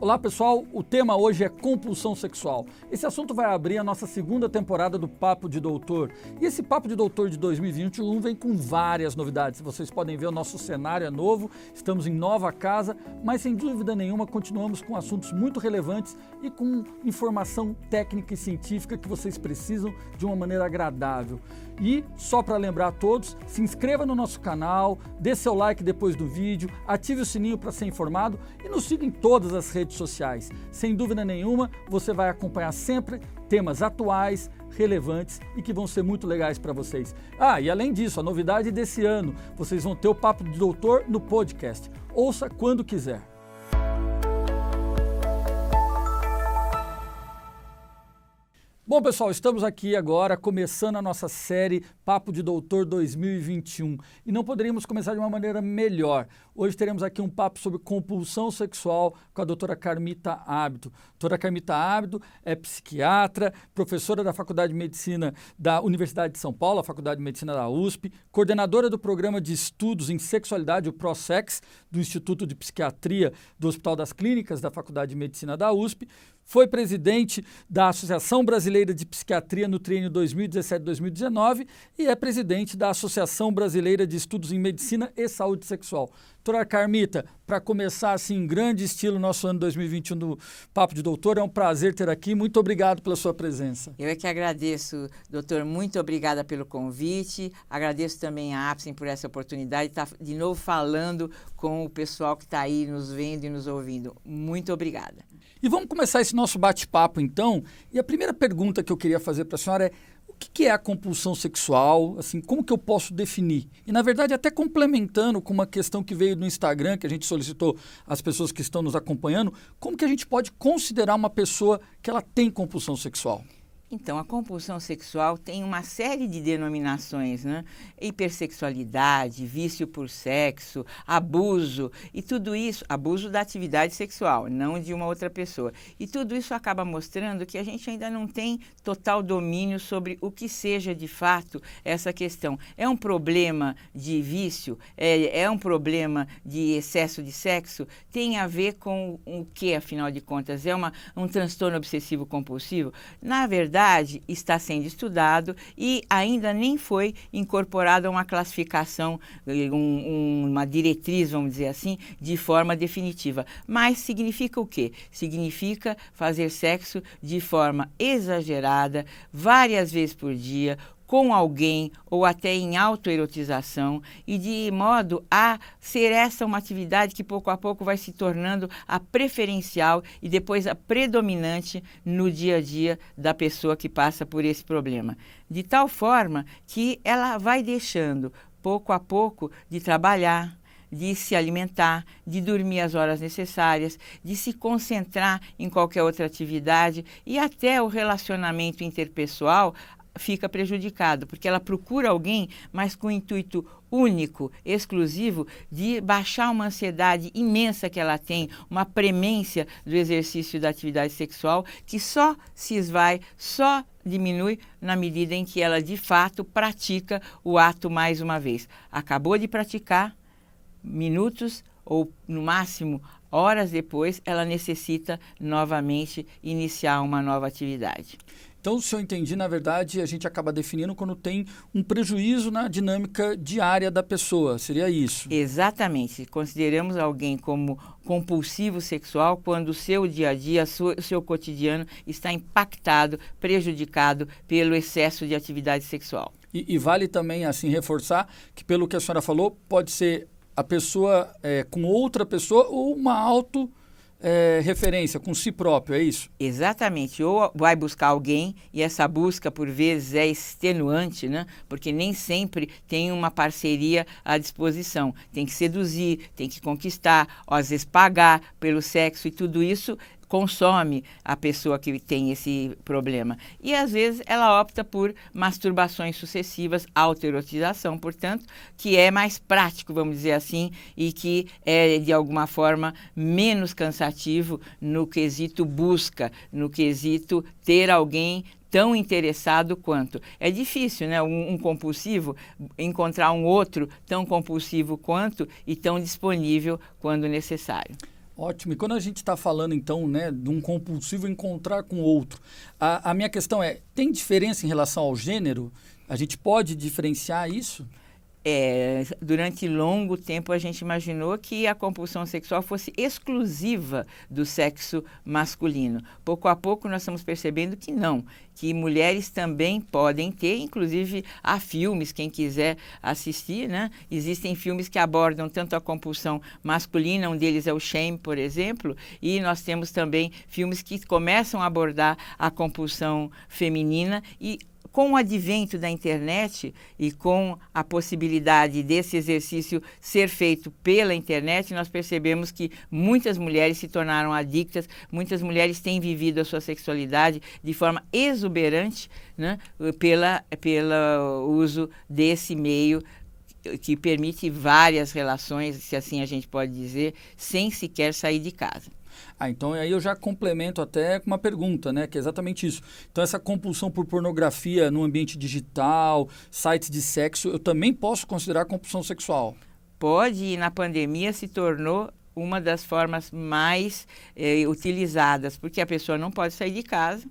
Olá pessoal, o tema hoje é compulsão sexual. Esse assunto vai abrir a nossa segunda temporada do Papo de Doutor. E esse Papo de Doutor de 2021 vem com várias novidades. Vocês podem ver, o nosso cenário é novo, estamos em nova casa, mas sem dúvida nenhuma continuamos com assuntos muito relevantes e com informação técnica e científica que vocês precisam de uma maneira agradável. E, só para lembrar a todos, se inscreva no nosso canal, dê seu like depois do vídeo, ative o sininho para ser informado e nos siga em todas as redes sociais. Sem dúvida nenhuma, você vai acompanhar sempre temas atuais, relevantes e que vão ser muito legais para vocês. E além disso, a novidade desse ano, vocês vão ter o Papo de Doutor no podcast. Ouça quando quiser. Bom, pessoal, estamos aqui agora começando a nossa série Papo de Doutor 2021 e não poderíamos começar de uma maneira melhor. Hoje teremos aqui um papo sobre compulsão sexual com a doutora Carmita Ábido. Doutora Carmita Ábido é psiquiatra, professora da Faculdade de Medicina da Universidade de São Paulo, a Faculdade de Medicina da USP, coordenadora do Programa de Estudos em Sexualidade, o ProSex, do Instituto de Psiquiatria do Hospital das Clínicas da Faculdade de Medicina da USP, foi presidente da Associação Brasileira de Psiquiatria no triênio 2017-2019 e é presidente da Associação Brasileira de Estudos em Medicina e Saúde Sexual. Doutora Carmita, para começar assim em grande estilo nosso ano 2021 do Papo de Doutor, é um prazer ter aqui. Muito obrigado pela sua presença. Eu é que agradeço, doutor. Muito obrigada pelo convite. Agradeço também a Apsen por essa oportunidade de estar de novo falando com o pessoal que está aí nos vendo e nos ouvindo. Muito obrigada. E vamos começar esse nosso bate-papo, então. E a primeira pergunta que eu queria fazer para a senhora é: o que é a compulsão sexual? Assim, como que eu posso definir? E, na verdade, até complementando com uma questão que veio no Instagram, que a gente solicitou às pessoas que estão nos acompanhando, como que a gente pode considerar uma pessoa que ela tem compulsão sexual? Então, a compulsão sexual tem uma série de denominações, né? Hipersexualidade, vício por sexo, abuso e tudo isso, abuso da atividade sexual, não de uma outra pessoa. E tudo isso acaba mostrando que a gente ainda não tem total domínio sobre o que seja de fato essa questão. É um problema de vício? É um problema de excesso de sexo? Tem a ver com o que, afinal de contas? É um transtorno obsessivo compulsivo? Na verdade, está sendo estudado e ainda nem foi incorporada uma classificação, uma diretriz, vamos dizer assim, de forma definitiva. Mas significa o quê? Significa fazer sexo de forma exagerada, várias vezes por dia, com alguém ou até em autoerotização e de modo a ser essa uma atividade que pouco a pouco vai se tornando a preferencial e depois a predominante no dia a dia da pessoa que passa por esse problema. De tal forma que ela vai deixando pouco a pouco de trabalhar, de se alimentar, de dormir as horas necessárias, de se concentrar em qualquer outra atividade e até o relacionamento interpessoal fica prejudicado, porque ela procura alguém, mas com o intuito único, exclusivo, de baixar uma ansiedade imensa que ela tem, uma premência do exercício da atividade sexual, que só se esvai, só diminui na medida em que ela, de fato, pratica o ato mais uma vez. Acabou de praticar, minutos ou, no máximo, horas depois, ela necessita novamente iniciar uma nova atividade. Então, se eu entendi, na verdade, a gente acaba definindo quando tem um prejuízo na dinâmica diária da pessoa. Seria isso? Exatamente. Consideramos alguém como compulsivo sexual quando o seu dia a dia, o seu cotidiano está impactado, prejudicado pelo excesso de atividade sexual. E vale também, assim, reforçar que, pelo que a senhora falou, pode ser a pessoa com outra pessoa ou uma referência com si próprio, é isso? Exatamente, ou vai buscar alguém e essa busca por vezes é extenuante, né? Porque nem sempre tem uma parceria à disposição, tem que seduzir, tem que conquistar, ou às vezes pagar pelo sexo e tudo isso consome a pessoa que tem esse problema. E, às vezes, ela opta por masturbações sucessivas, autoerotização, portanto, que é mais prático, vamos dizer assim, e que é, de alguma forma, menos cansativo no quesito busca, no quesito ter alguém tão interessado quanto. É difícil, né? Um compulsivo encontrar um outro tão compulsivo quanto e tão disponível quando necessário. Ótimo. E quando a gente está falando, então, né, de um compulsivo encontrar com outro, a minha questão é, tem diferença em relação ao gênero? A gente pode diferenciar isso? Durante longo tempo a gente imaginou que a compulsão sexual fosse exclusiva do sexo masculino. Pouco a pouco nós estamos percebendo que não, que mulheres também podem ter, inclusive há filmes, quem quiser assistir, né? Existem filmes que abordam tanto a compulsão masculina, um deles é o Shame, por exemplo, e nós temos também filmes que começam a abordar a compulsão feminina e com o advento da internet e com a possibilidade desse exercício ser feito pela internet, nós percebemos que muitas mulheres se tornaram adictas, muitas mulheres têm vivido a sua sexualidade de forma exuberante, né, pelo uso desse meio que permite várias relações, se assim a gente pode dizer, sem sequer sair de casa. Então aí eu já complemento até com uma pergunta, né, que é exatamente isso. Então essa compulsão por pornografia no ambiente digital, sites de sexo, eu também posso considerar compulsão sexual? Pode, e na pandemia se tornou uma das formas mais utilizadas, porque a pessoa não pode sair de casa,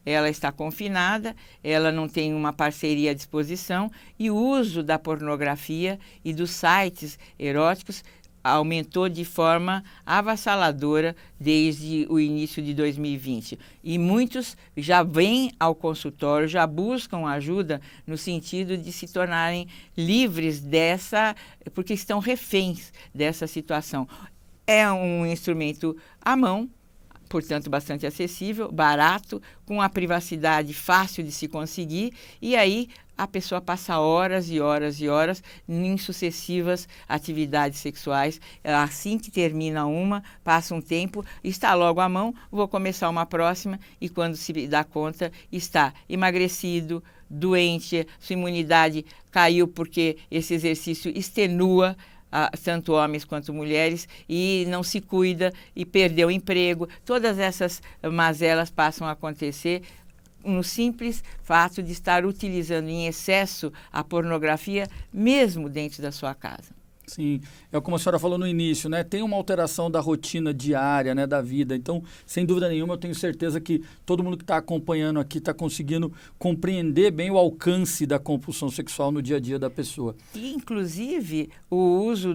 ela está confinada, ela não tem uma parceria à disposição e o uso da pornografia e dos sites eróticos aumentou de forma avassaladora desde o início de 2020. E muitos já vêm ao consultório, já buscam ajuda no sentido de se tornarem livres dessa, porque estão reféns dessa situação. É um instrumento à mão, portanto, bastante acessível, barato, com a privacidade fácil de se conseguir, e aí a pessoa passa horas e horas e horas em sucessivas atividades sexuais. Assim que termina uma, passa um tempo, está logo à mão, vou começar uma próxima, e quando se dá conta, está emagrecido, doente, sua imunidade caiu porque esse exercício extenua tanto homens quanto mulheres, e não se cuida e perdeu o emprego. Todas essas mazelas passam a acontecer no simples fato de estar utilizando em excesso a pornografia, mesmo dentro da sua casa. Sim, é como a senhora falou no início, né? Tem uma alteração da rotina diária, né, da vida. Então, sem dúvida nenhuma, eu tenho certeza que todo mundo que está acompanhando aqui está conseguindo compreender bem o alcance da compulsão sexual no dia a dia da pessoa. E, inclusive, o uso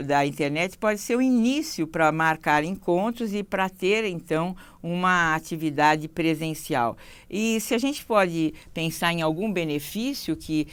da internet pode ser o início para marcar encontros e para ter, então, uma atividade presencial. E se a gente pode pensar em algum benefício que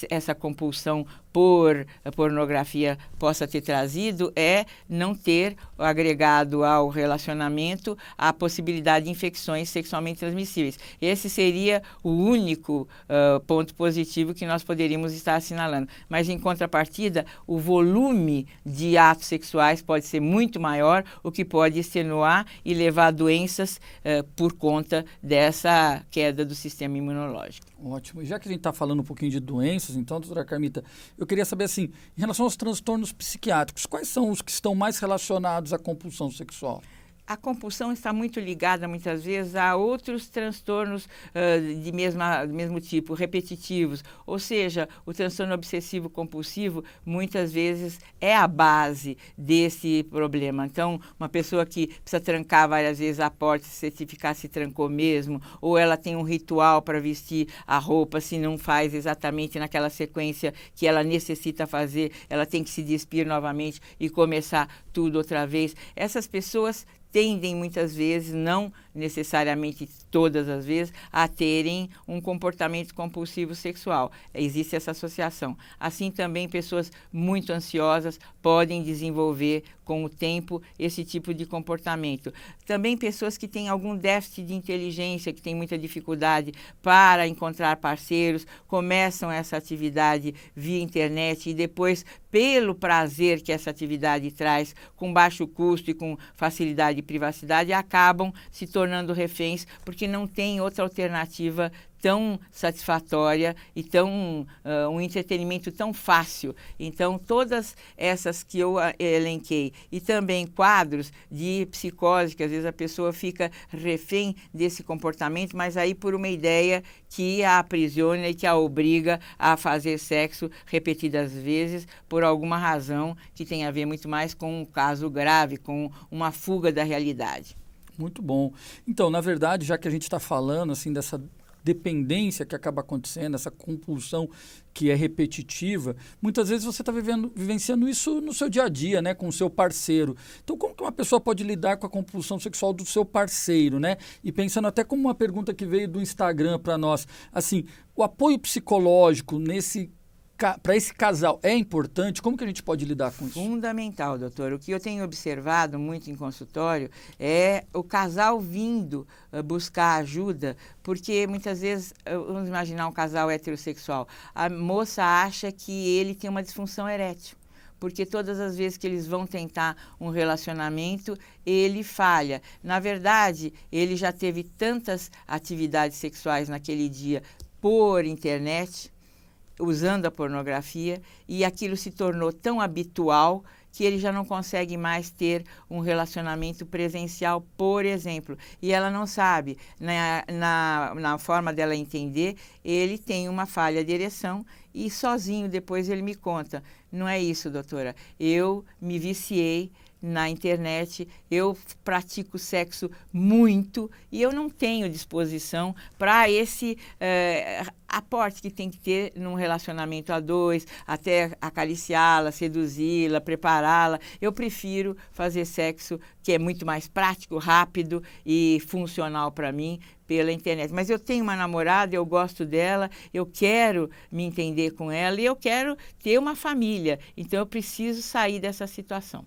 essa compulsão por pornografia possa ter trazido, é não ter agregado ao relacionamento a possibilidade de infecções sexualmente transmissíveis. Esse seria o único ponto positivo que nós poderíamos estar assinalando. Mas, em contrapartida, o volume de atos sexuais pode ser muito maior, o que pode extenuar e levar a doenças por conta dessa queda do sistema imunológico. Ótimo. E já que a gente está falando um pouquinho de doenças, então, doutora Carmita, eu queria saber, assim, em relação aos transtornos psiquiátricos, quais são os que estão mais relacionados à compulsão sexual? A compulsão está muito ligada, muitas vezes, a outros transtornos do mesmo tipo, repetitivos. Ou seja, o transtorno obsessivo-compulsivo, muitas vezes, é a base desse problema. Então, uma pessoa que precisa trancar várias vezes a porta, se certificar se trancou mesmo, ou ela tem um ritual para vestir a roupa, se não faz exatamente naquela sequência que ela necessita fazer, ela tem que se despir novamente e começar tudo outra vez. Essas pessoas tendem muitas vezes, não necessariamente todas as vezes, a terem um comportamento compulsivo sexual. Existe essa associação. Assim também pessoas muito ansiosas podem desenvolver com o tempo esse tipo de comportamento. Também pessoas que têm algum déficit de inteligência, que têm muita dificuldade para encontrar parceiros, começam essa atividade via internet e depois, pelo prazer que essa atividade traz, com baixo custo e com facilidade e privacidade, acabam se tornando tornando reféns, porque não tem outra alternativa tão satisfatória e um entretenimento tão fácil. Então, todas essas que eu elenquei, e também quadros de psicose, que às vezes a pessoa fica refém desse comportamento, mas aí por uma ideia que a aprisiona e que a obriga a fazer sexo repetidas vezes por alguma razão que tem a ver muito mais com um caso grave, com uma fuga da realidade. Muito bom. Então, na verdade, já que a gente está falando assim dessa dependência que acaba acontecendo, essa compulsão que é repetitiva, muitas vezes você está vivenciando isso no seu dia a dia, né, com o seu parceiro. Então, como que uma pessoa pode lidar com a compulsão sexual do seu parceiro, né? E pensando até como uma pergunta que veio do Instagram para nós, assim, o apoio psicológico para esse casal é importante? Como que a gente pode lidar com isso? Fundamental, doutor. O que eu tenho observado muito em consultório é o casal vindo buscar ajuda, porque muitas vezes, vamos imaginar um casal heterossexual, a moça acha que ele tem uma disfunção erétil, porque todas as vezes que eles vão tentar um relacionamento, ele falha. Na verdade, ele já teve tantas atividades sexuais naquele dia por internet, usando a pornografia, e aquilo se tornou tão habitual que ele já não consegue mais ter um relacionamento presencial, por exemplo. E ela não sabe, na forma dela entender, ele tem uma falha de ereção e sozinho depois ele me conta, não é isso, doutora, eu me viciei na internet, eu pratico sexo muito e eu não tenho disposição para esse aporte que tem que ter num relacionamento a dois, até acariciá-la, seduzi-la, prepará-la. Eu prefiro fazer sexo que é muito mais prático, rápido e funcional para mim pela internet. Mas eu tenho uma namorada, eu gosto dela, eu quero me entender com ela e eu quero ter uma família. Então eu preciso sair dessa situação.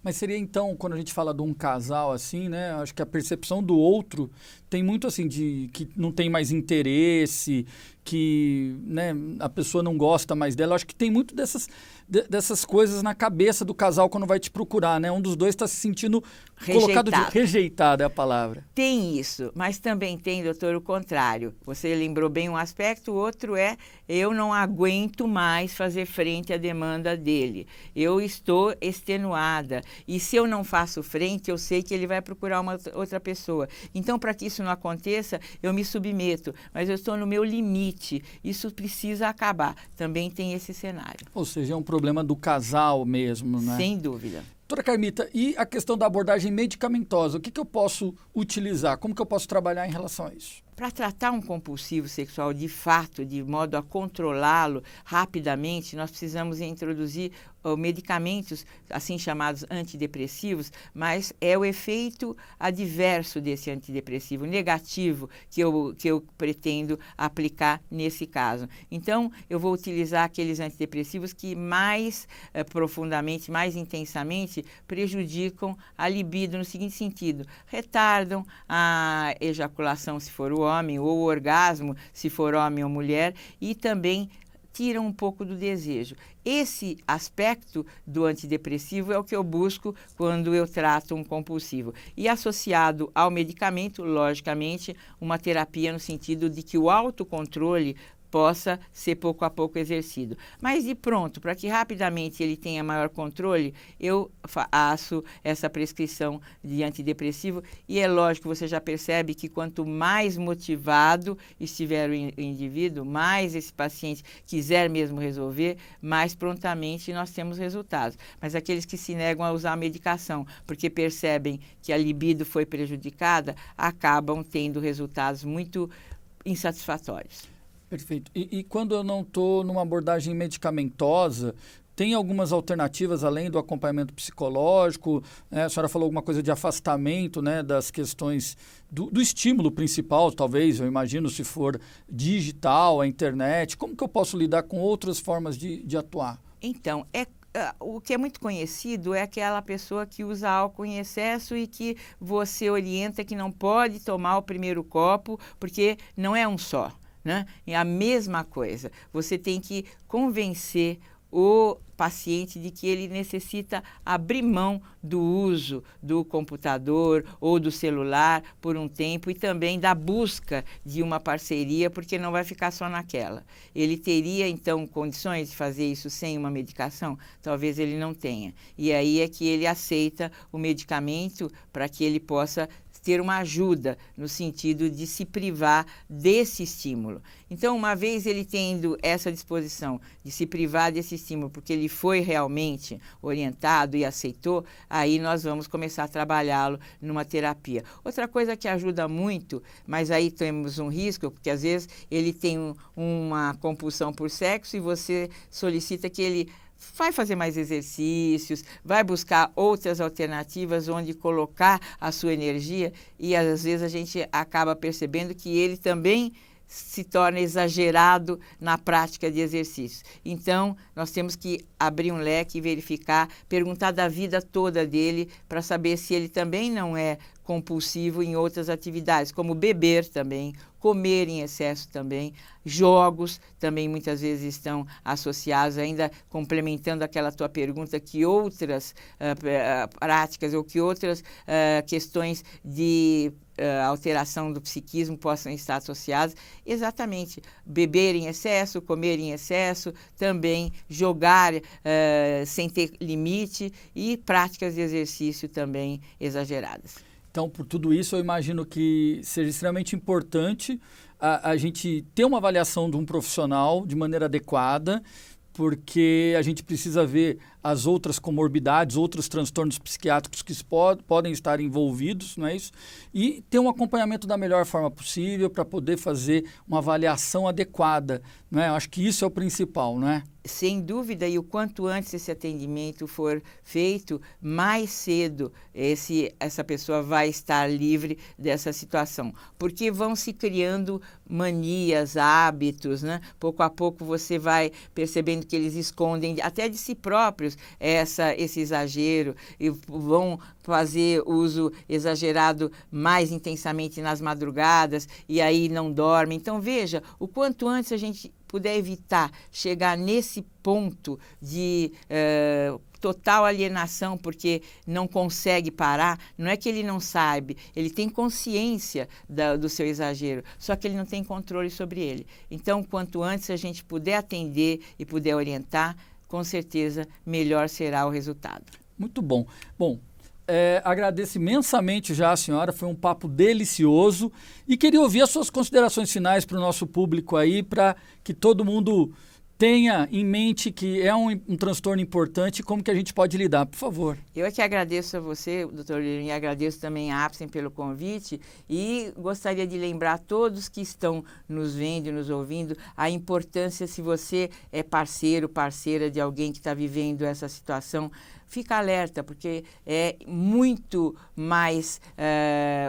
Mas seria então, quando a gente fala de um casal assim, né? Acho que a percepção do outro tem muito assim de que não tem mais interesse, que, né, a pessoa não gosta mais dela. Acho que tem muito dessas coisas na cabeça do casal quando vai te procurar, né? Um dos dois está se sentindo colocado rejeitado é a palavra. Tem isso, mas também tem, doutor, o contrário. Você lembrou bem um aspecto, o outro é eu não aguento mais fazer frente à demanda dele. Eu estou extenuada e se eu não faço frente, eu sei que ele vai procurar uma outra pessoa. Então, para que isso não aconteça, eu me submeto, mas eu estou no meu limite. Isso precisa acabar. Também tem esse cenário. Ou seja, é um problema do casal mesmo, né? Sem dúvida. Doutora Carmita, e a questão da abordagem medicamentosa? O que eu posso utilizar? Como que eu posso trabalhar em relação a isso? Para tratar um compulsivo sexual de fato, de modo a controlá-lo rapidamente, nós precisamos introduzir medicamentos, assim chamados antidepressivos, mas é o efeito adverso desse antidepressivo, negativo, que eu pretendo aplicar nesse caso. Então, eu vou utilizar aqueles antidepressivos que mais profundamente, mais intensamente prejudicam a libido no seguinte sentido: retardam a ejaculação, se for o homem, ou o orgasmo, se for homem ou mulher, e também tiram um pouco do desejo. Esse aspecto do antidepressivo é o que eu busco quando eu trato um compulsivo. E associado ao medicamento, logicamente, uma terapia no sentido de que o autocontrole possa ser pouco a pouco exercido. Mas e pronto, para que rapidamente ele tenha maior controle, eu faço essa prescrição de antidepressivo e é lógico, você já percebe que quanto mais motivado estiver o indivíduo, mais esse paciente quiser mesmo resolver, mais prontamente nós temos resultados. Mas aqueles que se negam a usar a medicação porque percebem que a libido foi prejudicada, acabam tendo resultados muito insatisfatórios. Perfeito. E quando eu não estou numa abordagem medicamentosa, tem algumas alternativas além do acompanhamento psicológico? Né? A senhora falou alguma coisa de afastamento, né, das questões do estímulo principal, talvez, eu imagino, se for digital, a internet. Como que eu posso lidar com outras formas de atuar? Então, o que é muito conhecido é aquela pessoa que usa álcool em excesso e que você orienta que não pode tomar o primeiro copo porque não é um só. Né? É a mesma coisa. Você tem que convencer o paciente de que ele necessita abrir mão do uso do computador ou do celular por um tempo e também da busca de uma parceria, porque não vai ficar só naquela. Ele teria, então, condições de fazer isso sem uma medicação? Talvez ele não tenha. E aí é que ele aceita o medicamento para que ele possa ter uma ajuda no sentido de se privar desse estímulo. Então, uma vez ele tendo essa disposição de se privar desse estímulo, porque ele foi realmente orientado e aceitou, aí nós vamos começar a trabalhá-lo numa terapia. Outra coisa que ajuda muito, mas aí temos um risco, porque às vezes ele tem uma compulsão por sexo e você solicita que ele vai fazer mais exercícios, vai buscar outras alternativas onde colocar a sua energia e às vezes a gente acaba percebendo que ele também se torna exagerado na prática de exercícios. Então, nós temos que abrir um leque e verificar, perguntar da vida toda dele para saber se ele também não é compulsivo em outras atividades, como beber também, comer em excesso também, jogos também muitas vezes estão associados, ainda complementando aquela tua pergunta, que outras práticas ou que outras questões de alteração do psiquismo possam estar associadas. Exatamente, beber em excesso, comer em excesso, também jogar sem ter limite e práticas de exercício também exageradas. Então, por tudo isso, eu imagino que seja extremamente importante a gente ter uma avaliação de um profissional de maneira adequada, porque a gente precisa ver as outras comorbidades, outros transtornos psiquiátricos que podem estar envolvidos, não é isso? E ter um acompanhamento da melhor forma possível para poder fazer uma avaliação adequada, não é? Eu acho que isso é o principal, não é? Sem dúvida, e o quanto antes esse atendimento for feito, mais cedo essa pessoa vai estar livre dessa situação. Porque vão se criando manias, hábitos, né? Pouco a pouco você vai percebendo que eles escondem até de si próprios esse exagero e vão fazer uso exagerado mais intensamente nas madrugadas e aí não dormem. Então, veja, o quanto antes a gente puder evitar chegar nesse ponto de total alienação, porque não consegue parar, não é que ele não sabe, ele tem consciência do seu exagero, só que ele não tem controle sobre ele. Então, quanto antes a gente puder atender e puder orientar, com certeza melhor será o resultado. Muito bom. Bom, agradeço imensamente já a senhora, foi um papo delicioso e queria ouvir as suas considerações finais para o nosso público aí, para que todo mundo tenha em mente que é um transtorno importante e como que a gente pode lidar, por favor. Eu é que agradeço a você, doutor Lino, e agradeço também a Apsen pelo convite e gostaria de lembrar a todos que estão nos vendo e nos ouvindo a importância, se você é parceiro, parceira de alguém que está vivendo essa situação, fica alerta, porque é muito mais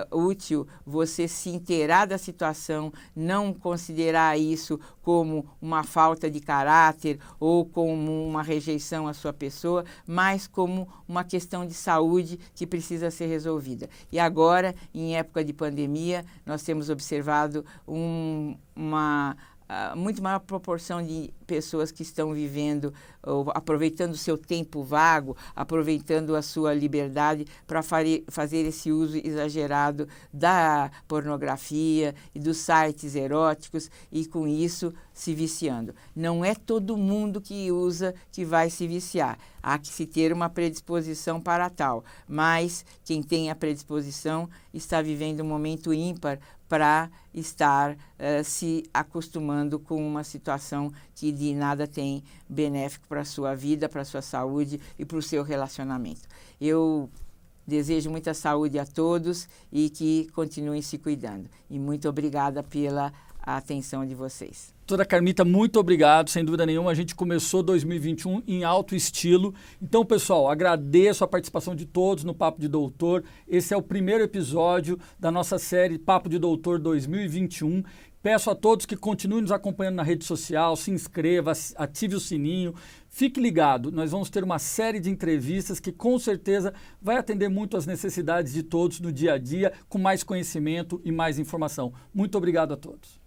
útil você se inteirar da situação, não considerar isso como uma falta de caráter ou como uma rejeição à sua pessoa, mas como uma questão de saúde que precisa ser resolvida. E agora, em época de pandemia, nós temos observado uma muito maior proporção de pessoas que estão vivendo, ou aproveitando o seu tempo vago, aproveitando a sua liberdade para fazer esse uso exagerado da pornografia e dos sites eróticos e, com isso, se viciando. Não é todo mundo que usa que vai se viciar. Há que se ter uma predisposição para tal, mas quem tem a predisposição está vivendo um momento ímpar para estar se acostumando com uma situação que de nada tem benéfico para a sua vida, para a sua saúde e para o seu relacionamento. Eu desejo muita saúde a todos e que continuem se cuidando. E muito obrigada pela atenção de vocês. Doutora Carmita, muito obrigado, sem dúvida nenhuma, a gente começou 2021 em alto estilo. Então, pessoal, agradeço a participação de todos no Papo de Doutor. Esse é o primeiro episódio da nossa série Papo de Doutor 2021. Peço a todos que continuem nos acompanhando na rede social, se inscreva, ative o sininho, fique ligado. Nós vamos ter uma série de entrevistas que com certeza vai atender muito às necessidades de todos no dia a dia, com mais conhecimento e mais informação. Muito obrigado a todos.